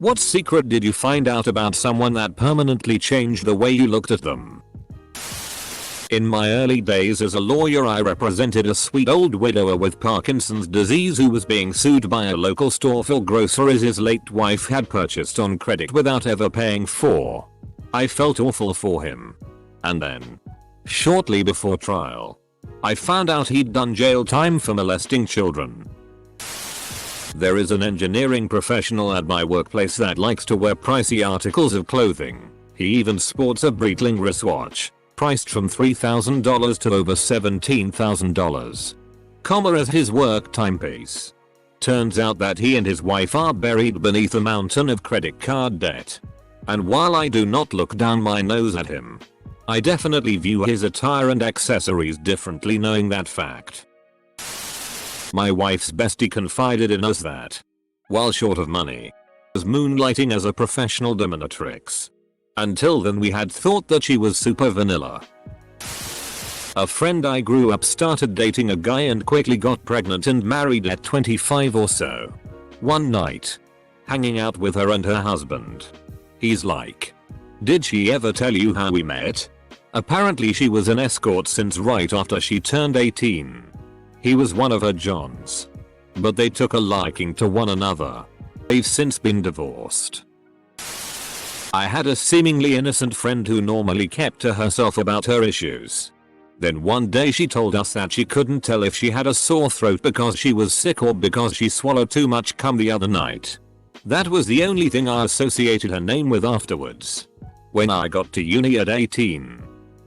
What secret did you find out about someone that permanently changed the way you looked at them? In my early days as a lawyer, I represented a sweet old widower with Parkinson's disease who was being sued by a local store for groceries his late wife had purchased on credit without ever paying for. I felt awful for him. And then, shortly before trial, I found out he'd done jail time for molesting children. There is an engineering professional at my workplace that likes to wear pricey articles of clothing. He even sports a Breitling wristwatch, priced from $3,000 to over $17,000, as his work timepiece. Turns out that he and his wife are buried beneath a mountain of credit card debt. And while I do not look down my nose at him, I definitely view his attire and accessories differently knowing that fact. My wife's bestie confided in us that, while short of money, was moonlighting as a professional dominatrix. Until then we had thought that she was super vanilla. A friend I grew up started dating a guy and quickly got pregnant and married at 25 or so. One night, hanging out with her and her husband, he's like, "Did she ever tell you how we met?" Apparently she was an escort since right after she turned 18. He was one of her Johns. But they took a liking to one another. They've since been divorced. I had a seemingly innocent friend who normally kept to herself about her issues. Then one day she told us that she couldn't tell if she had a sore throat because she was sick or because she swallowed too much cum the other night. That was the only thing I associated her name with afterwards. When I got to uni at 18,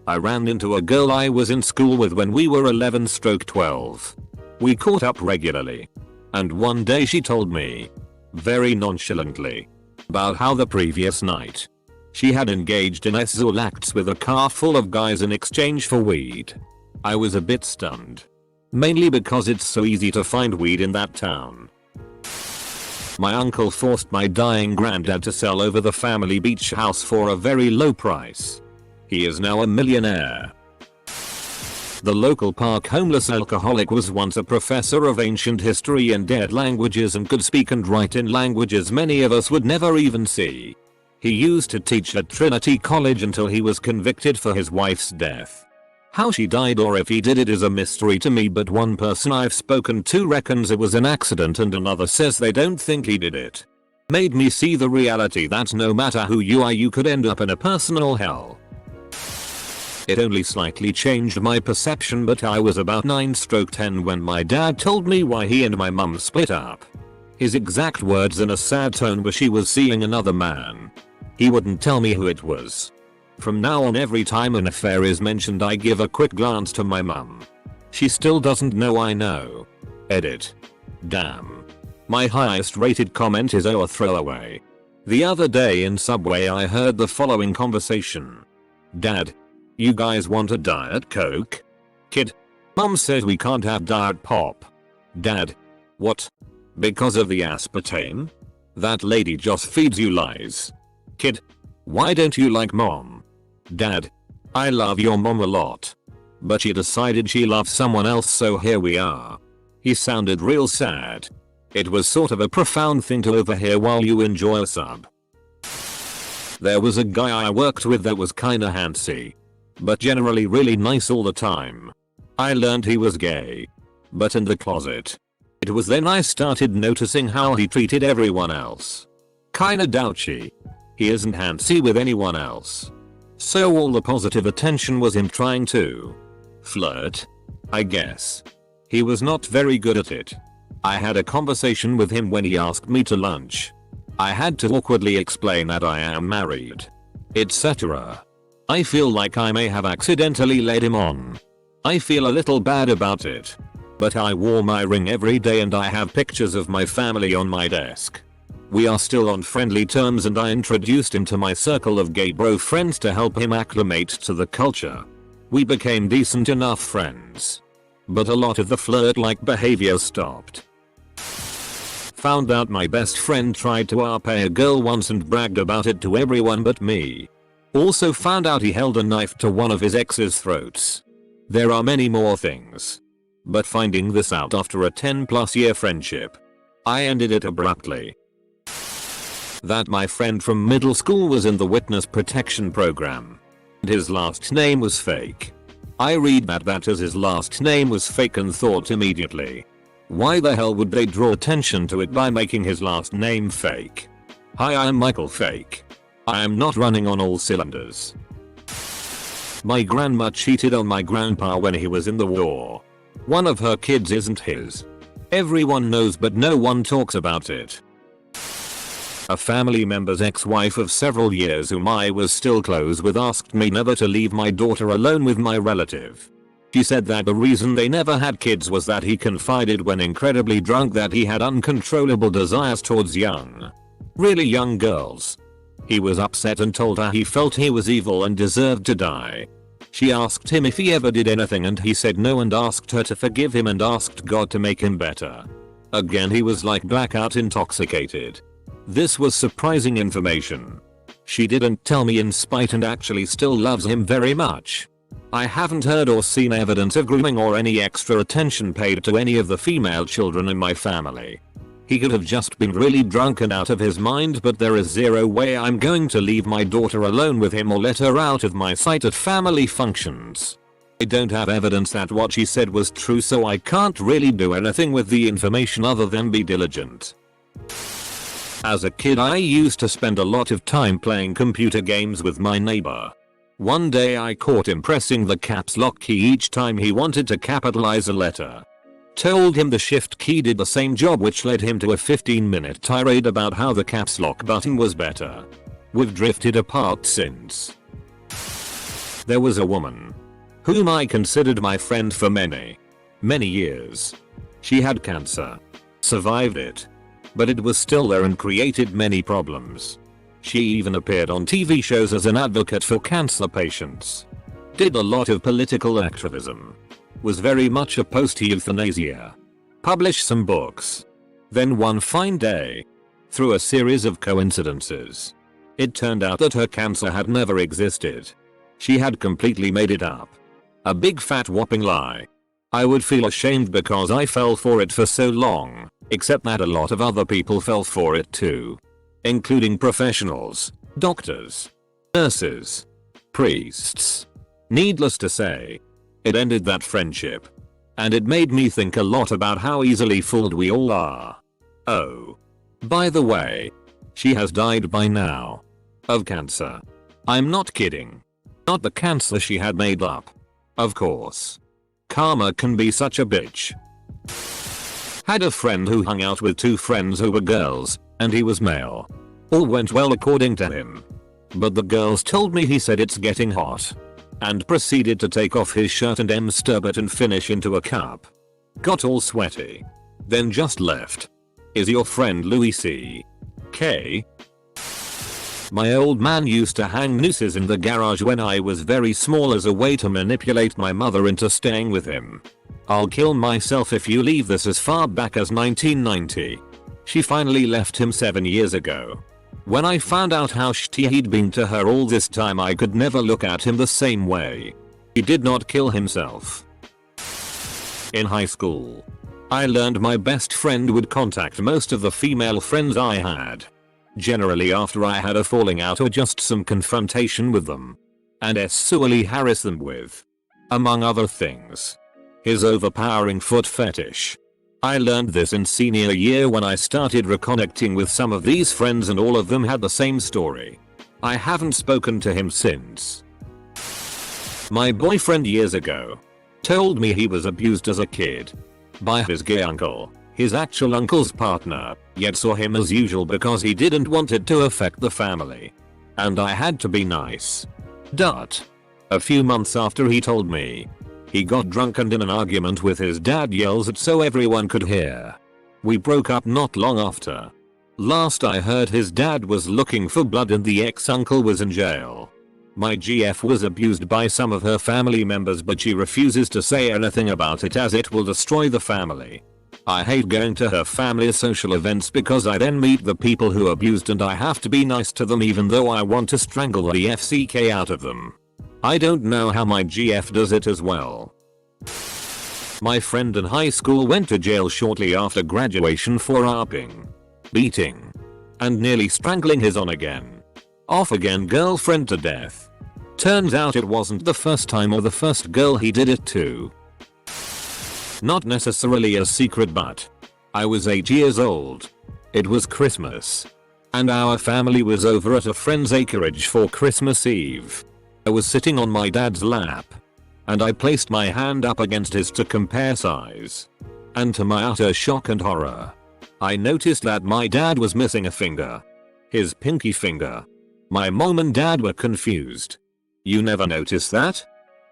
I ran into a girl I was in school with when we were 11/12. We caught up regularly. And one day she told me, very nonchalantly, about how the previous night, she had engaged in sexual acts with a car full of guys in exchange for weed. I was a bit stunned. Mainly because it's so easy to find weed in that town. My uncle forced my dying granddad to sell over the family beach house for a very low price. He is now a millionaire. The local park homeless alcoholic was once a professor of ancient history and dead languages and could speak and write in languages many of us would never even see. He used to teach at Trinity College until he was convicted for his wife's death. How she died or if he did it is a mystery to me, but one person I've spoken to reckons it was an accident and another says they don't think he did it. Made me see the reality that no matter who you are, you could end up in a personal hell. It only slightly changed my perception, but I was about 9/10 when my dad told me why he and my mum split up. His exact words in a sad tone were she was seeing another man. He wouldn't tell me who it was. From now on, every time an affair is mentioned, I give a quick glance to my mum. She still doesn't know I know. Edit. Damn. My highest rated comment is "oh, a throwaway." The other day in Subway I heard the following conversation. "Dad, you guys want a Diet Coke?" Kid, "Mom says we can't have Diet Pop." Dad, "What? Because of the aspartame? That lady just feeds you lies." Kid, "Why don't you like Mom?" Dad, "I love your mom a lot. But she decided she loves someone else, so here we are." He sounded real sad. It was sort of a profound thing to overhear while you enjoy a sub. There was a guy I worked with that was kinda handsy, but generally really nice all the time. I learned he was gay, but in the closet. It was then I started noticing how he treated everyone else. Kinda douchey. He isn't handsy with anyone else. So all the positive attention was him trying to flirt, I guess. He was not very good at it. I had a conversation with him when he asked me to lunch. I had to awkwardly explain that I am married, etc. I feel like I may have accidentally led him on. I feel a little bad about it. But I wore my ring every day and I have pictures of my family on my desk. We are still on friendly terms and I introduced him to my circle of gay bro friends to help him acclimate to the culture. We became decent enough friends. But a lot of the flirt-like behavior stopped. Found out my best friend tried to RP a girl once and bragged about it to everyone but me. Also found out he held a knife to one of his ex's throats. There are many more things. But finding this out after a 10+ year friendship, I ended it abruptly. That my friend from middle school was in the witness protection program. His last name was fake. I read that as his last name was fake and thought immediately, why the hell would they draw attention to it by making his last name fake? Hi, I'm Michael Fake. I am not running on all cylinders. My grandma cheated on my grandpa when he was in the war. One of her kids isn't his. Everyone knows but no one talks about it. A family member's ex-wife of several years whom I was still close with asked me never to leave my daughter alone with my relative. She said that the reason they never had kids was that he confided when incredibly drunk that he had uncontrollable desires towards really young girls. He was upset and told her he felt he was evil and deserved to die. She asked him if he ever did anything and he said no and asked her to forgive him and asked God to make him better. Again he was like blackout intoxicated. This was surprising information. She didn't tell me in spite and actually still loves him very much. I haven't heard or seen evidence of grooming or any extra attention paid to any of the female children in my family. He could have just been really drunk and out of his mind, but there is zero way I'm going to leave my daughter alone with him or let her out of my sight at family functions. I don't have evidence that what she said was true, so I can't really do anything with the information other than be diligent. As a kid I used to spend a lot of time playing computer games with my neighbor. One day I caught him pressing the caps lock key each time he wanted to capitalize a letter. Told him the shift key did the same job, which led him to a 15-minute tirade about how the caps lock button was better. We've drifted apart since. There was a woman whom I considered my friend for many years. She had cancer. Survived it. But it was still there and created many problems. She even appeared on TV shows as an advocate for cancer patients. Did a lot of political activism. Was very much opposed to euthanasia. Published some books. Then one fine day, through a series of coincidences, it turned out that her cancer had never existed. She had completely made it up. A big fat whopping lie. I would feel ashamed because I fell for it for so long, except that a lot of other people fell for it too. Including professionals, doctors, nurses, priests. Needless to say, it ended that friendship. And it made me think a lot about how easily fooled we all are. Oh. By the way, she has died by now. Of cancer. I'm not kidding. Not the cancer she had made up. Of course. Karma can be such a bitch. Had a friend who hung out with two friends who were girls, and he was male. All went well according to him. But the girls told me he said it's getting hot. And proceeded to take off his shirt and stir it and finish into a cup. Got all sweaty. Then just left. Is your friend Louis C.K.? My old man used to hang nooses in the garage when I was very small as a way to manipulate my mother into staying with him. I'll kill myself if you leave this as far back as 1990. She finally left him 7 years ago. When I found out how shitty he'd been to her all this time, I could never look at him the same way. He did not kill himself. In high school, I learned my best friend would contact most of the female friends I had. Generally after I had a falling out or just some confrontation with them. And sexually harass them with, among other things, his overpowering foot fetish. I learned this in senior year when I started reconnecting with some of these friends and all of them had the same story. I haven't spoken to him since. My boyfriend years ago told me he was abused as a kid by his gay uncle, his actual uncle's partner, yet saw him as usual because he didn't want it to affect the family. And I had to be nice. A few months after he told me, he got drunk and in an argument with his dad yells it so everyone could hear. We broke up not long after. Last I heard his dad was looking for blood and the ex-uncle was in jail. My GF was abused by some of her family members, but she refuses to say anything about it as it will destroy the family. I hate going to her family's social events because I then meet the people who abused and I have to be nice to them even though I want to strangle the FCK out of them. I don't know how my GF does it as well. My friend in high school went to jail shortly after graduation for ARPing, beating, and nearly strangling his on again, off again girlfriend to death. Turns out it wasn't the first time or the first girl he did it to. Not necessarily a secret, but I was 8 years old. It was Christmas, and our family was over at a friend's acreage for Christmas Eve. I was sitting on my dad's lap, and I placed my hand up against his to compare size. And to my utter shock and horror, I noticed that my dad was missing a finger. His pinky finger. My mom and dad were confused. You never noticed that?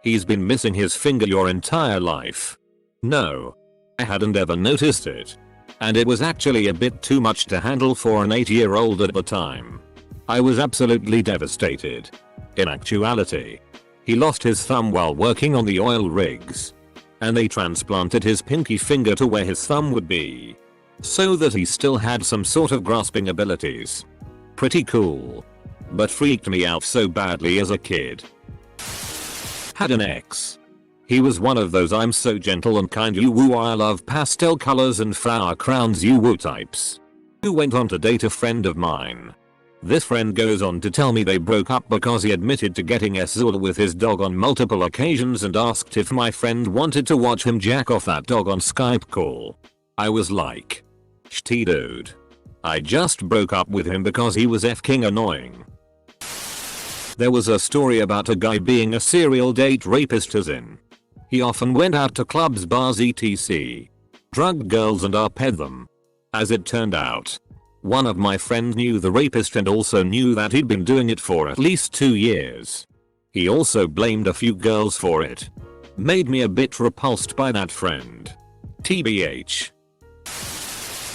He's been missing his finger your entire life. No. I hadn't ever noticed it. And it was actually a bit too much to handle for an 8-year-old at the time. I was absolutely devastated. In actuality, he lost his thumb while working on the oil rigs, and they transplanted his pinky finger to where his thumb would be, so that he still had some sort of grasping abilities. Pretty cool. But freaked me out so badly as a kid. Had an ex. He was one of those I'm so gentle and kind you woo I love pastel colors and flower crowns you woo types, who went on to date a friend of mine. This friend goes on to tell me they broke up because he admitted to getting Azul with his dog on multiple occasions and asked if my friend wanted to watch him jack off that dog on Skype call. I was like, shitty dude. I just broke up with him because he was f-king annoying. There was a story about a guy being a serial date rapist, as in, he often went out to clubs, bars, etc. drugged girls and RP'd them. As it turned out, one of my friends knew the rapist and also knew that he'd been doing it for at least 2 years. He also blamed a few girls for it. Made me a bit repulsed by that friend. TBH.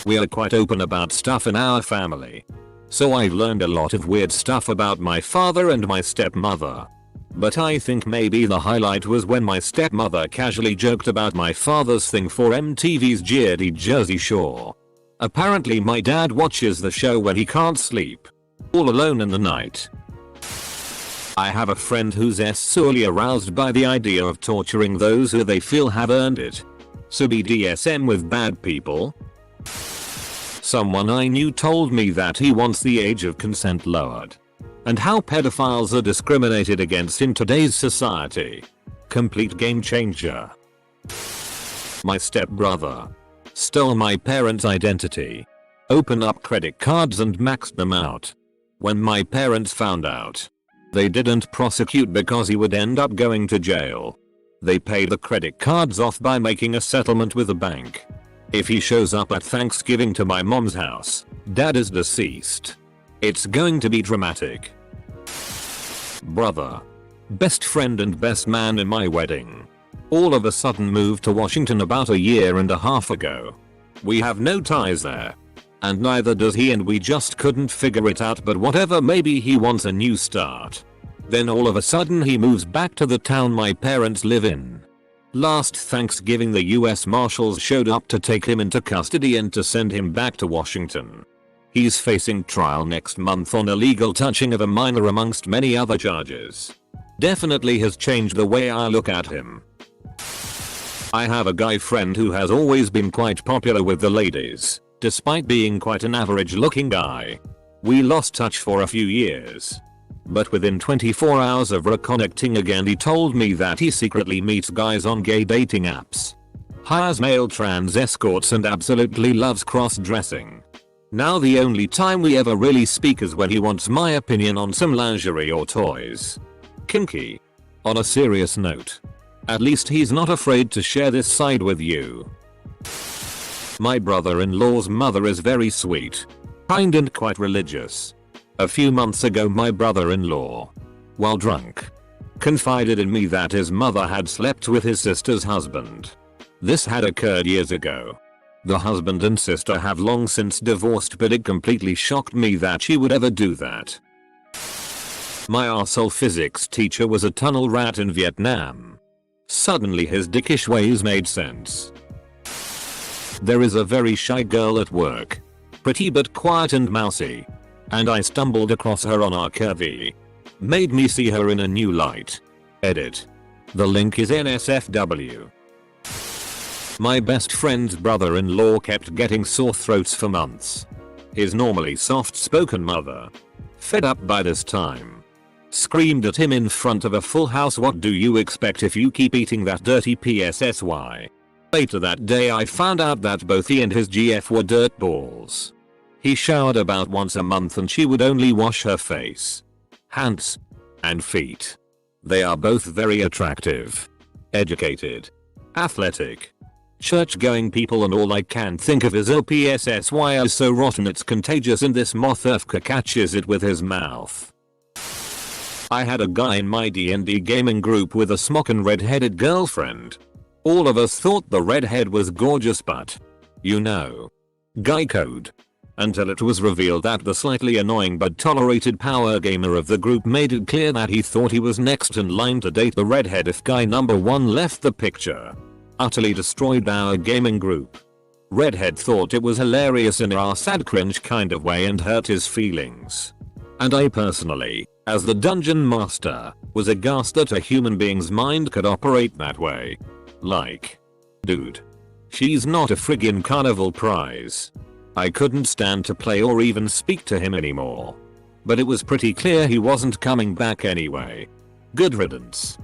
We are quite open about stuff in our family, so I've learned a lot of weird stuff about my father and my stepmother. But I think maybe the highlight was when my stepmother casually joked about my father's thing for MTV's Jersey Shore. Apparently my dad watches the show when he can't sleep, all alone in the night. I have a friend who's sorely aroused by the idea of torturing those who they feel have earned it. So BDSM with bad people? Someone I knew told me that he wants the age of consent lowered, and how pedophiles are discriminated against in today's society. Complete game changer. My stepbrother stole my parents' identity, opened up credit cards and maxed them out. When my parents found out, they didn't prosecute because he would end up going to jail. They paid the credit cards off by making a settlement with the bank. If he shows up at Thanksgiving to my mom's house, dad is deceased. It's going to be dramatic. Brother. Best friend and best man in my wedding. All of a sudden moved to Washington about a year and a half ago. We have no ties there. And neither does he, and we just couldn't figure it out, but whatever, maybe he wants a new start. Then all of a sudden he moves back to the town my parents live in. Last Thanksgiving the US Marshals showed up to take him into custody and to send him back to Washington. He's facing trial next month on illegal touching of a minor amongst many other charges. Definitely has changed the way I look at him. I have a guy friend who has always been quite popular with the ladies, despite being quite an average looking guy. We lost touch for a few years, but within 24 hours of reconnecting again he told me that he secretly meets guys on gay dating apps, hires male trans escorts and absolutely loves cross-dressing. Now the only time we ever really speak is when he wants my opinion on some lingerie or toys. Kinky. On a serious note, at least he's not afraid to share this side with you. My brother-in-law's mother is very sweet, kind and quite religious. A few months ago my brother-in-law, while drunk, confided in me that his mother had slept with his sister's husband. This had occurred years ago. The husband and sister have long since divorced, but it completely shocked me that she would ever do that. My arsehole physics teacher was a tunnel rat in Vietnam. Suddenly his dickish ways made sense. There is a very shy girl at work. Pretty but quiet and mousy. And I stumbled across her on Arcurvy. Made me see her in a new light. Edit. The link is NSFW. My best friend's brother-in-law kept getting sore throats for months. His normally soft-spoken mother, fed up by this time, screamed at him in front of a full house, "What do you expect if you keep eating that dirty PSSY?" Later that day I found out that both he and his GF were dirtballs. He showered about once a month and she would only wash her face, hands, and feet. They are both very attractive, educated, athletic, church-going people, and all I can think of is PSSY is so rotten it's contagious and this mothafka catches it with his mouth. I had a guy in my D&D gaming group with a smockin' red-headed girlfriend. All of us thought the redhead was gorgeous, but, you know, guy code. Until it was revealed that the slightly annoying but tolerated power gamer of the group made it clear that he thought he was next in line to date the redhead if guy number 1 left the picture. Utterly destroyed our gaming group. Redhead thought it was hilarious in a sad cringe kind of way and hurt his feelings. And I personally, as the dungeon master, was aghast that a human being's mind could operate that way. Like, dude, she's not a friggin' carnival prize. I couldn't stand to play or even speak to him anymore. But it was pretty clear he wasn't coming back anyway. Good riddance.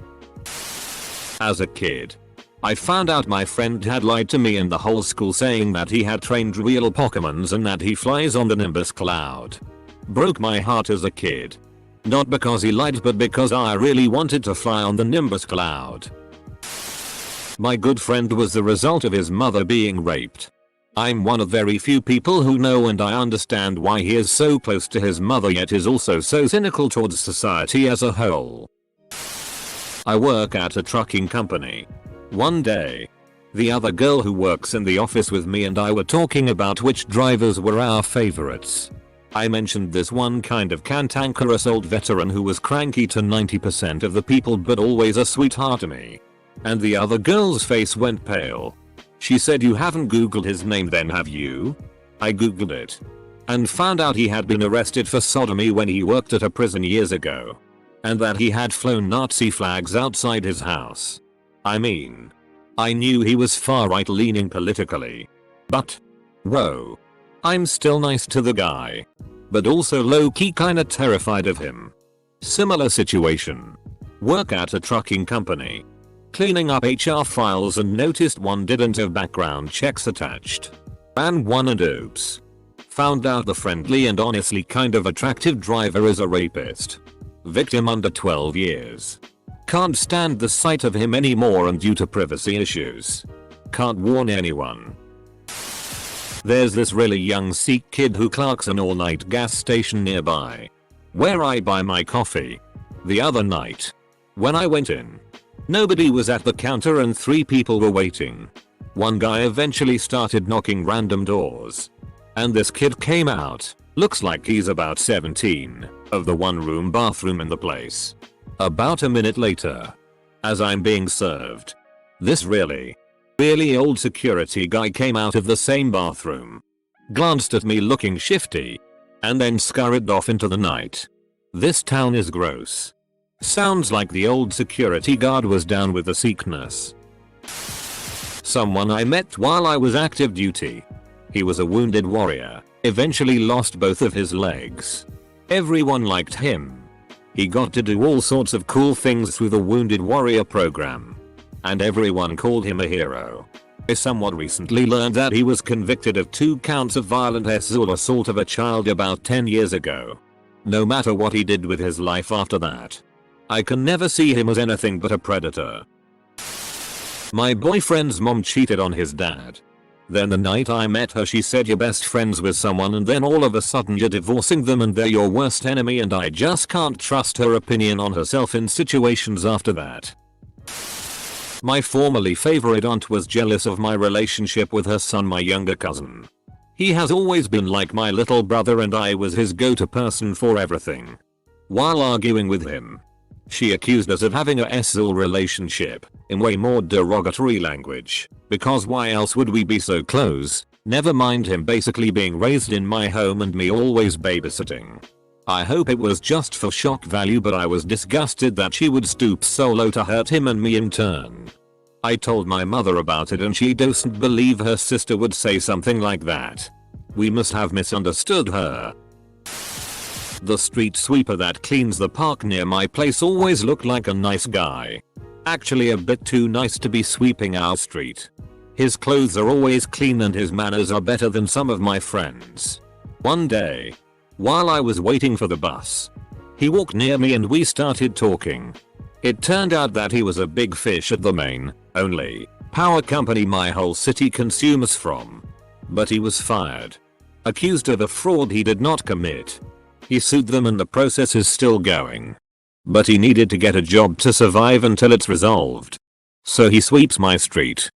As a kid, I found out my friend had lied to me and the whole school, saying that he had trained real Pokemons and that he flies on the Nimbus cloud. Broke my heart as a kid. Not because he lied, but because I really wanted to fly on the Nimbus cloud. My good friend was the result of his mother being raped. I'm one of very few people who know, and I understand why he is so close to his mother yet is also so cynical towards society as a whole. I work at a trucking company. One day, the other girl who works in the office with me and I were talking about which drivers were our favorites. I mentioned this one kind of cantankerous old veteran who was cranky to 90% of the people but always a sweetheart to me. And the other girl's face went pale. She said, "You haven't googled his name then, have you?" I googled it and found out he had been arrested for sodomy when he worked at a prison years ago. And that he had flown Nazi flags outside his house. I mean, I knew he was far right leaning politically. But, whoa. I'm still nice to the guy. But also low-key kinda terrified of him. Similar situation. Work at a trucking company. Cleaning up HR files and noticed one didn't have background checks attached. Ran one and oops. Found out the friendly and honestly kind of attractive driver is a rapist. Victim under 12 years. Can't stand the sight of him anymore and due to privacy issues. Can't warn anyone. There's this really young Sikh kid who clerks an all-night gas station nearby, where I buy my coffee. The other night, when I went in, nobody was at the counter and 3 people were waiting. One guy eventually started knocking random doors. And this kid came out, looks like he's about 17, of the one-room bathroom in the place. About a minute later, as I'm being served, this really old security guy came out of the same bathroom, glanced at me looking shifty, and then scurried off into the night. This town is gross. Sounds like the old security guard was down with the sickness. Someone I met while I was active duty. He was a wounded warrior, eventually lost both of his legs. Everyone liked him. He got to do all sorts of cool things through the Wounded Warrior program. And everyone called him a hero. I somewhat recently learned that he was convicted of 2 counts of violent assault of a child about 10 years ago. No matter what he did with his life after that, I can never see him as anything but a predator. My boyfriend's mom cheated on his dad. Then the night I met her she said you're best friends with someone and then all of a sudden you're divorcing them and they're your worst enemy, and I just can't trust her opinion on herself in situations after that. My formerly favorite aunt was jealous of my relationship with her son, my younger cousin. He has always been like my little brother and I was his go-to person for everything. While arguing with him, she accused us of having a S-ill relationship, in way more derogatory language, because why else would we be so close, never mind him basically being raised in my home and me always babysitting. I hope it was just for shock value, but I was disgusted that she would stoop so low to hurt him and me in turn. I told my mother about it and she doesn't believe her sister would say something like that. We must have misunderstood her. The street sweeper that cleans the park near my place always looked like a nice guy. Actually a bit too nice to be sweeping our street. His clothes are always clean and his manners are better than some of my friends. One day, while I was waiting for the bus, he walked near me and we started talking. It turned out that he was a big fish at the main, only, power company my whole city consumes from. But he was fired. Accused of a fraud he did not commit. He sued them and the process is still going. But he needed to get a job to survive until it's resolved. So he sweeps my street.